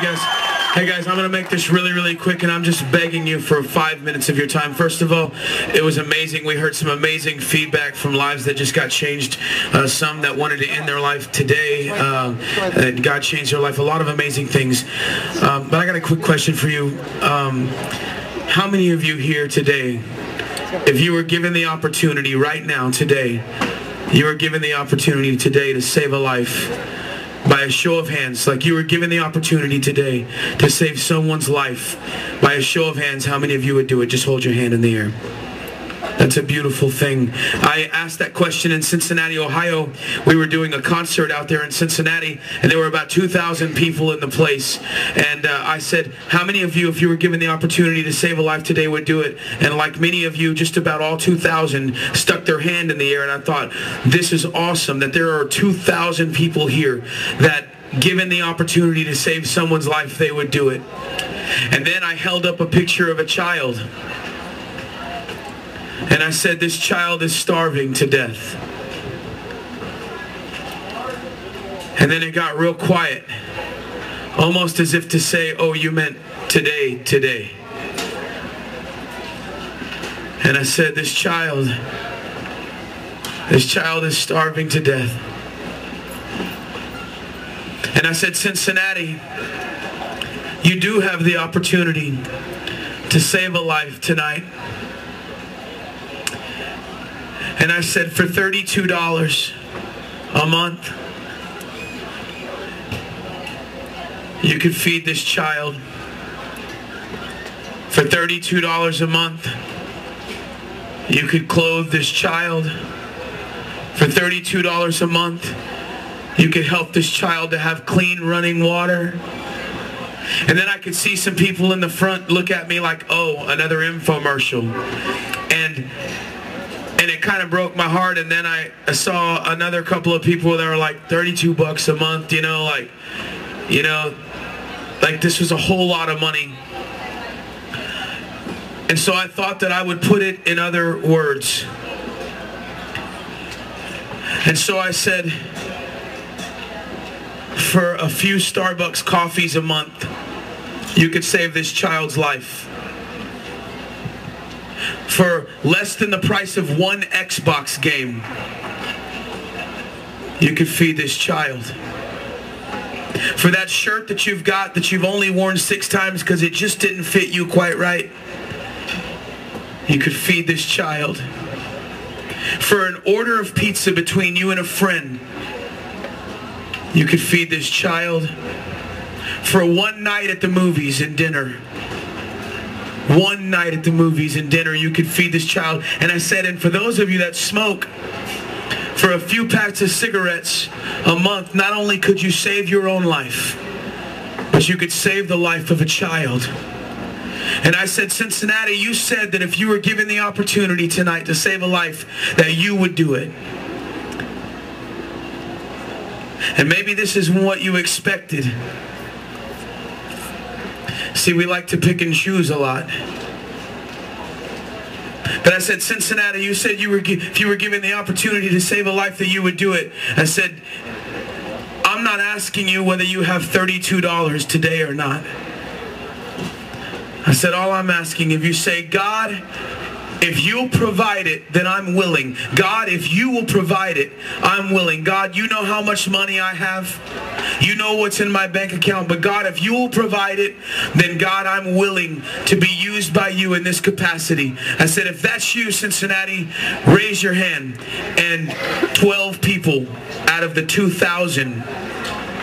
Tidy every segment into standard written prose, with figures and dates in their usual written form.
Hey guys, I'm going to make this really quick, and I'm just begging you for 5 minutes of your time. First of all, it was amazing. We heard some amazing feedback from lives that just got changed. Some that wanted to end their life today. God changed their life. A lot of amazing things. But I got a quick question for you. How many of you here today, if you were given the opportunity right now, today, you were given the opportunity today to save a life, by a show of hands, like you were given the opportunity today to save someone's life, by a show of hands, how many of you would do it? Just hold your hand in the air. That's a beautiful thing. I asked that question in Cincinnati, Ohio. We were doing a concert out there in Cincinnati, and there were about 2,000 people in the place. And I said, how many of you, if you were given the opportunity to save a life today, would do it? And like many of you, just about all 2,000 stuck their hand in the air. And I thought, this is awesome that there are 2,000 people here that, given the opportunity to save someone's life, they would do it. And then I held up a picture of a child. And I said, this child is starving to death. And then it got real quiet, almost as if to say, oh, you meant today. And I said, this child is starving to death. And I said, Cincinnati, you do have the opportunity to save a life tonight. And I said, for $32 a month, you could feed this child. For $32 a month, you could clothe this child. For $32 a month, you could help this child to have clean running water. And then I could see some people in the front look at me like, oh, another infomercial. And it kind of broke my heart. And then I saw another couple of people that were like, $32 a month, like this was a whole lot of money. And so I thought that I would put it in other words. And so I said, for a few Starbucks coffees a month, you could save this child's life. For less than the price of one Xbox game, you could feed this child. For that shirt that you've got that you've only worn 6 times because it just didn't fit you quite right, you could feed this child. For an order of pizza between you and a friend, you could feed this child. For one night at the movies and dinner, one night at the movies and dinner, you could feed this child. And I said, and for those of you that smoke, for a few packs of cigarettes a month, not only could you save your own life, but you could save the life of a child. And I said, Cincinnati, you said that if you were given the opportunity tonight to save a life, that you would do it. And maybe this isn't what you expected. See, we like to pick and choose a lot. But I said, Cincinnati, you said if you were given the opportunity to save a life, that you would do it. I said, I'm not asking you whether you have $32 today or not. I said, all I'm asking, if you say, God, if you'll provide it, then I'm willing. God, if you will provide it, I'm willing. God, you know how much money I have. You know what's in my bank account. But God, if you will provide it, then God, I'm willing to be used by you in this capacity. I said, if that's you, Cincinnati, raise your hand. And 12 people out of the 2,000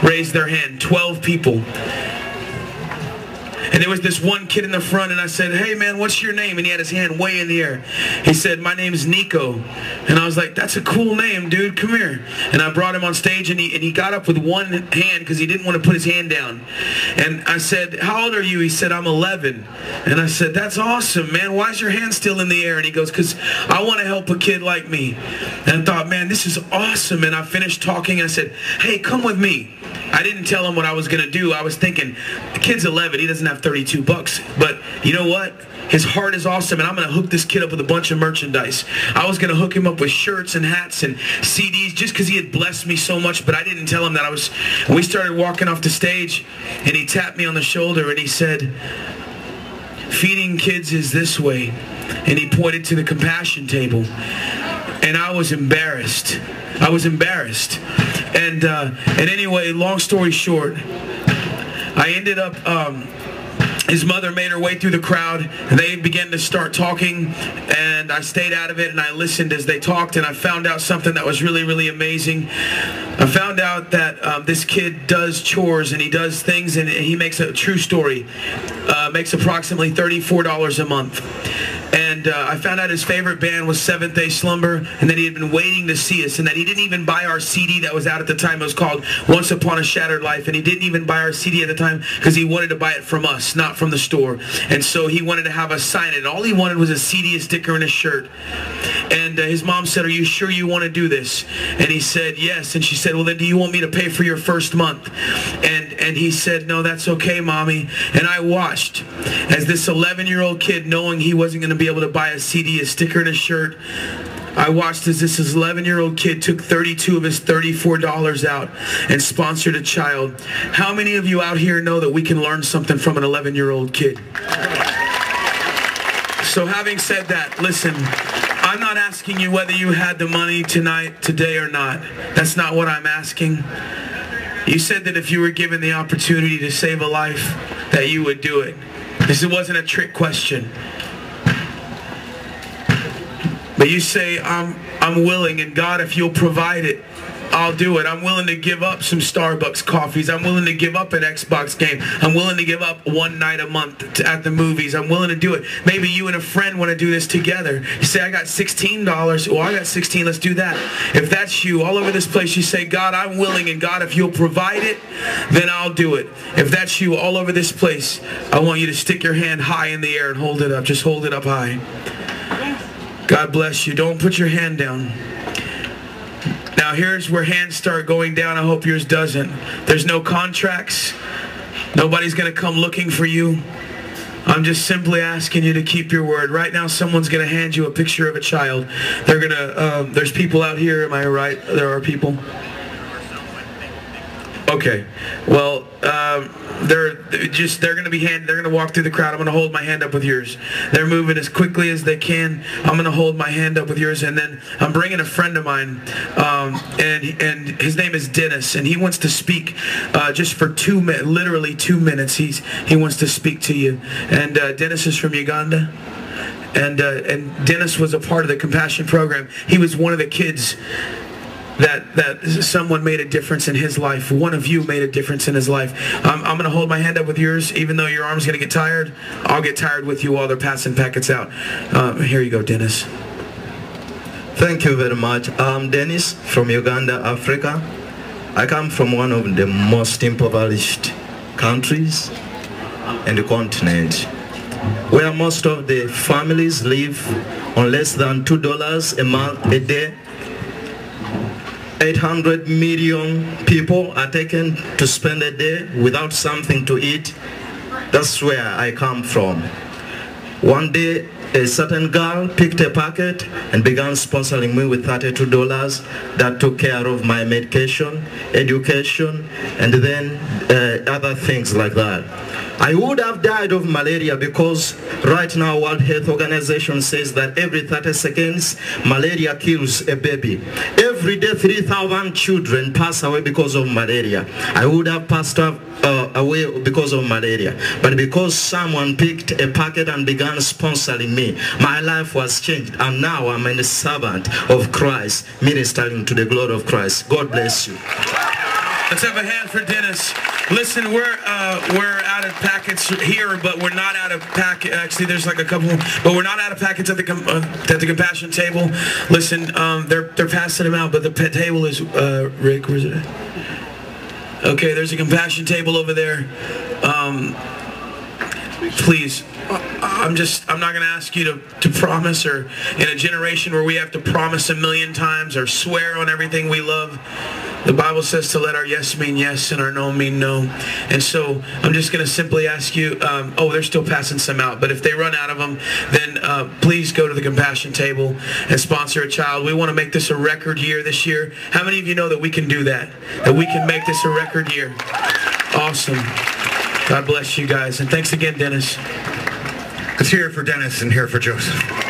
raised their hand. 12 people. And there was this one kid in the front, and I said, hey man, what's your name? And he had his hand way in the air. He said, my name's Nico. And I was like, that's a cool name, dude, come here. And I brought him on stage, and he got up with one hand because he didn't want to put his hand down. And I said, how old are you? He said, I'm 11. And I said, that's awesome, man. Why is your hand still in the air? And he goes, because I want to help a kid like me. And I thought, man, this is awesome. And I finished talking, and I said, hey, come with me. I didn't tell him what I was going to do. I was thinking, the kid's 11, he doesn't have 32 bucks. But you know what? His heart is awesome, and I'm going to hook this kid up with a bunch of merchandise. I was going to hook him up with shirts and hats and CDs just because he had blessed me so much, but I didn't tell him that I was... We started walking off the stage, and he tapped me on the shoulder, and he said, feeding kids is this way. And he pointed to the Compassion table. And I was embarrassed. I was embarrassed. And anyway, long story short, I ended up... his mother made her way through the crowd, and they began to start talking, and I stayed out of it, and I listened as they talked, and I found out something that was really, really amazing. I found out that this kid does chores, and he does things, and he makes a true story, makes approximately $34 a month. And I found out his favorite band was Seventh Day Slumber, and that he had been waiting to see us, and that he didn't even buy our CD that was out at the time. It was called Once Upon a Shattered Life, and he didn't even buy our CD at the time because he wanted to buy it from us, not from the store. And so he wanted to have us sign it. All he wanted was a CD, a sticker, and a shirt. And his mom said, "Are you sure you want to do this?" And he said, "Yes." And she said, "Well, then do you want me to pay for your first month?" And he said, "No, that's okay, Mommy." And I watched as this 11-year-old kid, knowing he wasn't going to be able to buy a CD, a sticker, and a shirt, I watched as this 11-year-old kid took 32 of his $34 out and sponsored a child. How many of you out here know that we can learn something from an 11-year-old kid? So having said that, listen, I'm not asking you whether you had the money tonight, today, or not. That's not what I'm asking. You said that if you were given the opportunity to save a life, that you would do it. This wasn't a trick question. But you say, I'm willing, and God, if you'll provide it, I'll do it. I'm willing to give up some Starbucks coffees. I'm willing to give up an Xbox game. I'm willing to give up one night a month at the movies. I'm willing to do it. Maybe you and a friend want to do this together. You say, I got $16. Well, I got 16. Let's do that. If that's you, all over this place, you say, God, I'm willing, and God, if you'll provide it, then I'll do it. If that's you, all over this place, I want you to stick your hand high in the air and hold it up. Just hold it up high. God bless you. Don't put your hand down. Now here's where hands start going down. I hope yours doesn't. There's no contracts. Nobody's going to come looking for you. I'm just simply asking you to keep your word. Right now someone's going to hand you a picture of a child. They're going to, there's people out here, am I right? There are people. Okay. Well, they're going to walk through the crowd. I'm going to hold my hand up with yours. They're moving as quickly as they can. I'm going to hold my hand up with yours, and then I'm bringing a friend of mine, and his name is Dennis, and he wants to speak just for literally 2 minutes. He wants to speak to you. And Dennis is from Uganda. And Dennis was a part of the Compassion program. He was one of the kids that someone made a difference in his life. One of you made a difference in his life. I'm going to hold my hand up with yours. Even though your arm's going to get tired, I'll get tired with you while they're passing packets out. Here you go, Dennis. Thank you very much. I'm Dennis from Uganda, Africa. I come from one of the most impoverished countries in the continent, where most of the families live on less than $2 a month a day. 800 million people are taken to spend a day without something to eat. That's where I come from. One day, a certain girl picked a packet and began sponsoring me with $32 that took care of my medication, education, and then other things like that. I would have died of malaria because right now World Health Organization says that every 30 seconds malaria kills a baby. Every day 3,000 children pass away because of malaria. I would have passed away because of malaria. But because someone picked a packet and began sponsoring me, my life was changed. And now I'm a servant of Christ, ministering to the glory of Christ. God bless you. Let's have a hand for Dennis. Listen, we're out of packets here, but we're not out of packet. Actually, there's like a couple, but we're not out of packets at the Compassion table. Listen, they're passing them out, but the table is Rick. Where's it? Okay, there's a Compassion table over there. Please, I'm not going to ask you to promise, or in a generation where we have to promise a million times or swear on everything we love. The Bible says to let our yes mean yes and our no mean no. And so I'm just going to simply ask you, they're still passing some out, but if they run out of them, then please go to the Compassion table and sponsor a child. We want to make this a record year this year. How many of you know that we can do that? That we can make this a record year? Awesome. God bless you guys. And thanks again, Dennis. Let's hear it for Dennis and hear it for Joseph.